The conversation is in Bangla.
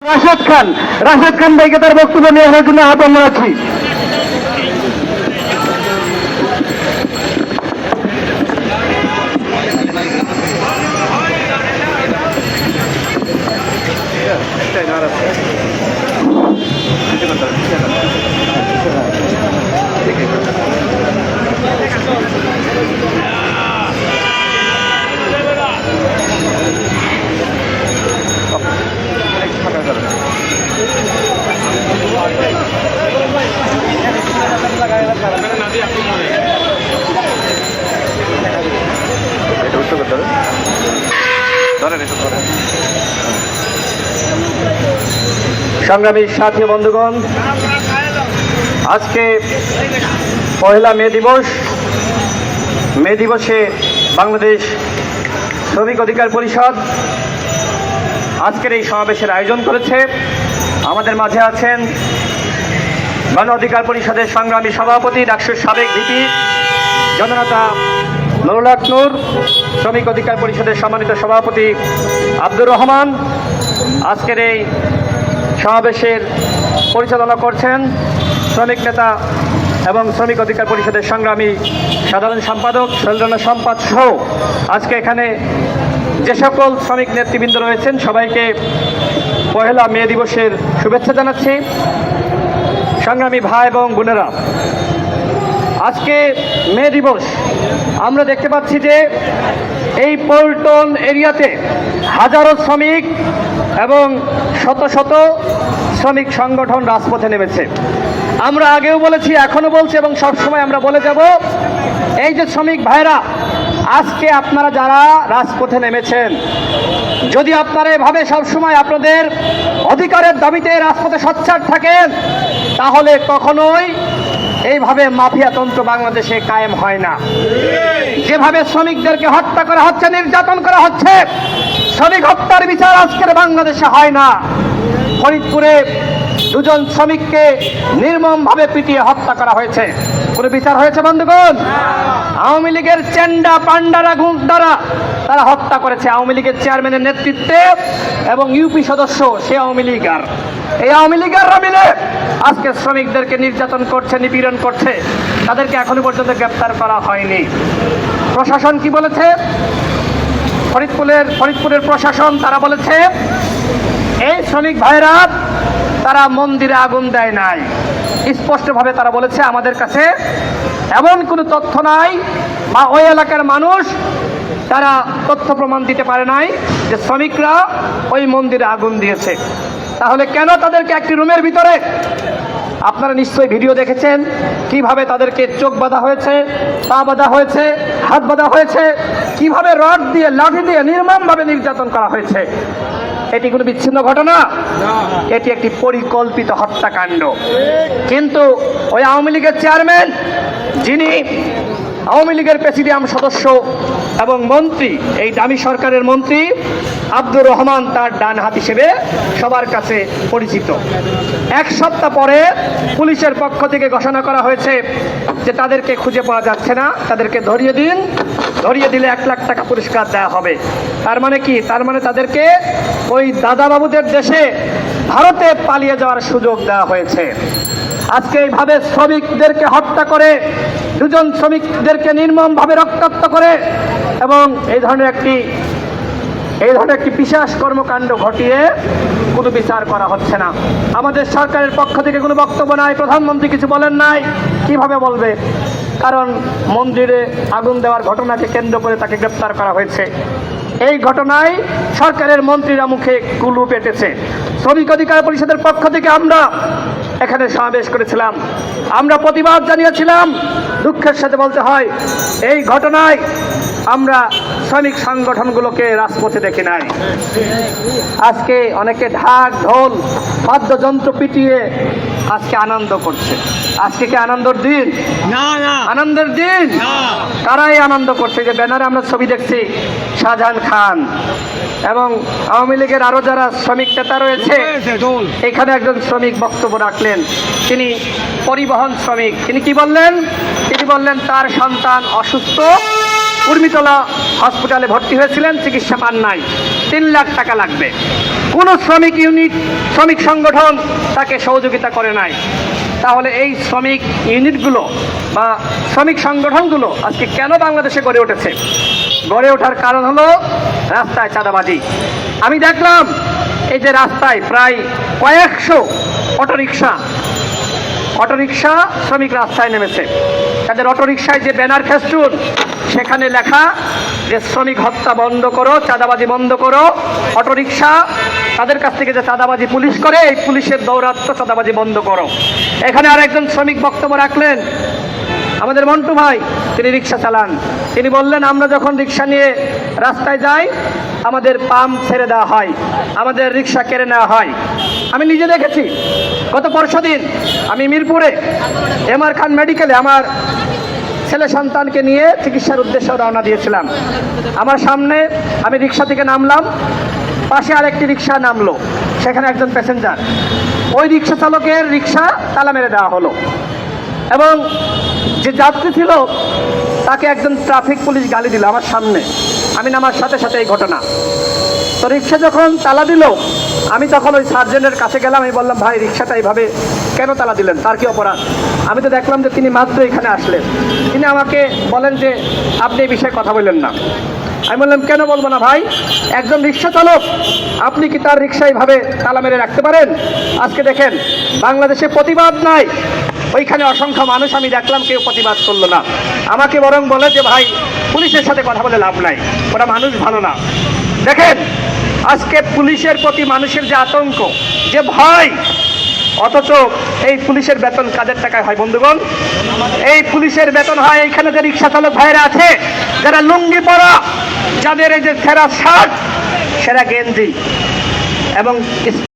রাশেদ খান ভাইকে তার বক্তব্য নেওয়ার জন্য আহ্বান জানাচ্ছি। সংগ্রামী সাথী বন্ধুগণ, আজকে পহেলা মে দিবসে বাংলাদেশ শ্রমিক অধিকার পরিষদ আজকের এই সমাবেশের আয়োজন করেছে। আমাদের মাঝে আছেন গণ অধিকার পরিষদের সংগ্রামী সভাপতি ডাকসুর সাবেক ভিপি জননেতা নুরুল হক নূর, শ্রমিক অধিকার পরিষদের সম্মানিত সভাপতি আব্দুর রহমান। আজকের এই সমাবেশের পরিচালনা করছেন শ্রমিক নেতা এবং শ্রমিক অধিকার পরিষদের সংগ্রামী সাধারণ সম্পাদক শৈলেন্দ্রনাথ সম্পাদ সহ আজকে এখানে যে সকল শ্রমিক নেতৃবৃন্দ রয়েছেন সবাইকে পহেলা মে দিবসের শুভেচ্ছা জানাচ্ছি। সংগ্রামী ভাই এবং বোনেরা, আজকে মে দিবস আমরা দেখতে পাচ্ছি যে এই পল্টন এরিয়াতে হাজারো শ্রমিক এবং শত শত শ্রমিক সংগঠন রাজপথে নেমেছে। আমরা আগেও বলেছি, এখনো বলছি এবং সবসময় আমরা বলে যাব, এই যে শ্রমিক ভাইরা আজকে আপনারা যারা রাজপথে নেমেছেন, যদি আপনারা এভাবে সবসময় আপনাদের অধিকারের দাবিতে রাজপথে সোচ্চার থাকেন তাহলে কখনোই এইভাবে মাফিয়াতন্ত্র বাংলাদেশে কায়েম হয় না। যেভাবে শ্রমিকদেরকে হত্যা করা হচ্ছে, নির্যাতন করা হচ্ছে, শ্রমিক হত্যার বিচার আজকের বাংলাদেশে হয় না। ফরিদপুরে দুজন শ্রমিককে নির্মমভাবে পিটিয়ে হত্যা করা হয়েছে, কোনো বিচার হয়েছে বন্ধুগণ? আওয়ামী লীগের চেন্ডা পান্ডারা গুন্ডারা তারা হত্যা করেছে আওয়ামী লীগের চেয়ারম্যানের নেতৃত্বে এবং ইউপি সদস্য সে আওয়ামী লীগার। এই আওয়ামী লীগাররা মিলে আজকে শ্রমিকদেরকে নির্যাতন করছে, নিপীড়ন করছে, তাদেরকে এখনো পর্যন্ত গ্রেপ্তার করা হয়নি। প্রশাসন কি বলেছে? ফরিদপুরের প্রশাসন তারা বলেছে এই শ্রমিক ভাইরা তারা মন্দিরে আগুন দেয় নাই। স্পষ্টভাবে তারা বলেছে আমাদের কাছে এমন কোনো তথ্য নাই বা ওই এলাকার মানুষ তারা তথ্য প্রমাণ দিতে পারে নাই যে শ্রমিকরা ওই মন্দিরে আগুন দিয়েছে। তাহলে কেন তাদেরকে একটি রুমের ভিতরে, আপনারা নিশ্চয়ই ভিডিও দেখেছেন কিভাবে তাদেরকে চোখ বাঁধা হয়েছে, পা বাঁধা হয়েছে, হাত বাঁধা হয়েছে, কিভাবে রড দিয়ে লাঠি দিয়ে নির্মমভাবে নির্যাতন করা হয়েছে। এটি কোনো বিচ্ছিন্ন ঘটনা? এটি একটি পরিকল্পিত হত্যাকাণ্ড। কিন্তু ওই আওয়ামী লীগের চেয়ারম্যান, যিনি আওয়ামী লীগের প্রেসিডিয়াম সদস্য এবং মন্ত্রী, এই দামি সরকারের মন্ত্রী আব্দুর রহমান, তার ডান হাত হিসেবে সবার কাছে পরিচিত। এক সপ্তাহ পরে পুলিশের পক্ষ থেকে ঘোষণা করা হয়েছে যে তাদেরকে খুঁজে পাওয়া যাচ্ছে না, তাদেরকে ধরিয়ে দিন, ধরিয়ে দিলে 1 লাখ টাকা পুরস্কার দেওয়া হবে। তার মানে কি? তার মানে তাদেরকে ওই দাদাবাবুদের দেশে ভারতে পালিয়ে যাওয়ার সুযোগ দেওয়া হয়েছে। আজকে এইভাবে শ্রমিকদেরকে হত্যা করে, দুজন শ্রমিকদেরকে নির্মমভাবে রক্তাক্ত করে এবং এই ধরনের একটি পিশাচ কর্মকাণ্ড ঘটিয়ে কোনো বিচার করা হচ্ছে না। আমাদের সরকারের পক্ষ থেকে কোনো বক্তব্য নাই, প্রধানমন্ত্রী কিছু বলেন নাই। কিভাবে বলবে? কারণ মন্দিরে আগুন দেওয়ার ঘটনাকে কেন্দ্র করে তাকে গ্রেপ্তার করা হয়েছে। এই ঘটনায় সরকারের মন্ত্রীরা মুখে কুলু পেটেছে। শ্রমিক অধিকার পরিষদের পক্ষ থেকে আমরা এখানে সমাবেশ করেছিলাম, আমরা প্রতিবাদ জানিয়েছিলাম। দুঃখের সাথে বলতে হয়, এই ঘটনায় আমরা শ্রমিক সংগঠনগুলোকে রাজপথে দেখি নাই। আজকে অনেকে ঢাক ঢোল বাদ্যযন্ত্র পিটিয়ে আজকে আনন্দ করছে। আজকে কি আনন্দের দিন? না, আনন্দের দিন। কারাই আনন্দ করছে? যে ব্যানারে আমরা ছবি দেখছি শাহজাহান খান এবং আওয়ামী লীগের আরো যারা শ্রমিক নেতা রয়েছে। এখানে একজন শ্রমিক বক্তব্য রাখলেন, তিনি পরিবহন শ্রমিক। তিনি কি বললেন? তিনি বললেন তার সন্তান অসুস্থ উর্মিতলা হসপিটালে ভর্তি হয়েছিলেন, চিকিৎসা পান নাই, 3 লাখ টাকা লাগবে। কোনো শ্রমিক সংগঠন তাকে সহযোগিতা করে নাই। তাহলে এই শ্রমিক ইউনিটগুলো বা শ্রমিক সংগঠনগুলো আজকে কেন বাংলাদেশে গড়ে উঠেছে? গড়ে ওঠার কারণ হলো রাস্তায় চাঁদাবাজি। আমি দেখলাম এই যে রাস্তায় প্রায় কয়েকশো অটোরিকশা শ্রমিক রাস্তায় নেমেছে। তাদের অটোরিকশায় যে ব্যানার ফেস্টুন, সেখানে লেখা যে শ্রমিক হত্যা বন্ধ করো, চাঁদাবাজি বন্ধ করো। অটোরিকশা তাদের কাছ থেকে যে চাঁদাবাজি পুলিশ করে, এই পুলিশের দৌরাত্ম্য, চাঁদাবাজি বন্ধ করো। এখানে আরেকজন শ্রমিক বক্তব্য রাখলেন, আমাদের মন্টু ভাই, তিনি রিক্সা চালান। তিনি বললেন, আমরা যখন রিক্সা নিয়ে রাস্তায় যাই, আমাদের পাম্প ছেড়ে দেওয়া হয়, আমাদের রিক্সা কেড়ে নেওয়া হয়। আমি নিজে দেখেছি। গত পরশুদিন আমি মিরপুরে এমআর খান মেডিকেলে আমার ছেলে সন্তানকে নিয়ে চিকিৎসার উদ্দেশ্যে রওনা দিয়েছিলাম। আমার সামনে আমি রিক্সা থেকে নামলাম, পাশে আরেকটি রিক্সা নামলো, সেখানে একজন প্যাসেঞ্জার। ওই রিক্সা চালকের রিক্সা তালা মেরে দেওয়া হলো এবং যে যাত্রী ছিল তাকে একজন ট্রাফিক পুলিশ গালি দিল আমার সামনে। আমি নামার সাথে সাথে এই ঘটনা। তো রিক্সা যখন তালা দিল, আমি তখন ওই সার্জেন্টের কাছে গেলাম। আমি বললাম, ভাই, রিক্সাটা এইভাবে কেন তালা দিলেন? তার কি অপরাধ? আমি তো দেখলাম যে তিনি মাত্র এখানে আসলেন। তিনি আমাকে বলেন যে আপনি এই বিষয়ে কথা বললেন না। আমি বললাম, কেন বলবো না ভাই? একজন রিক্সা চালক, আপনি কি তার রিক্সা এইভাবে তালা মেরে রাখতে পারেন? আজকে দেখেন বাংলাদেশে প্রতিবাদ নাই। ওইখানে অসংখ্য মানুষ আমি দেখলাম, কেউ প্রতিবাদ করলো না। আমাকে বরং বলে যে ভাই, পুলিশের সাথে কথা বলে লাভ নাই, ওরা মানুষ ভালো না। দেখেন আজকে পুলিশের প্রতি মানুষের যে আতঙ্ক, যে ভয়, অথচ এই পুলিশের বেতন কাদের টাকায় হয় বন্ধুগণ? এই পুলিশের বেতন হয় এইখানে যে রিক্সা চালক ভাইরা আছে, যারা লুঙ্গি পরা, যাদের এই যে ছেঁড়া শার্ট, সেরা গেঞ্জি এবং